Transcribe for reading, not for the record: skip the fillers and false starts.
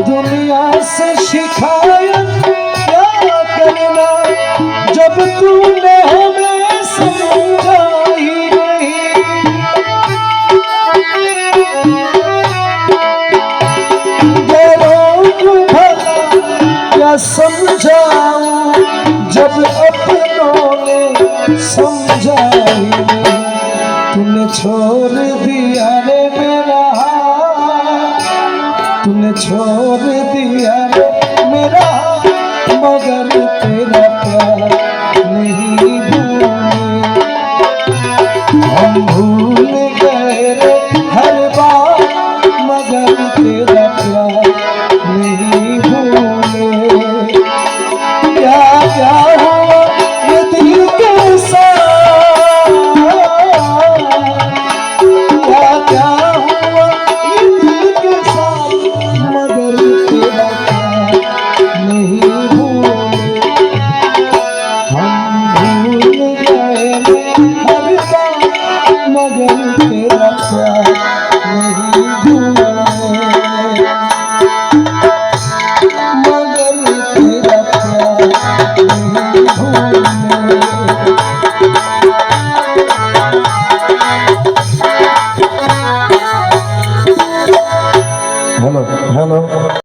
दुनिया से शिकायत क्या करना जब तूने हमें समझा ही नहीं। गैरों को भला क्या समझाऊं जब अपनों ने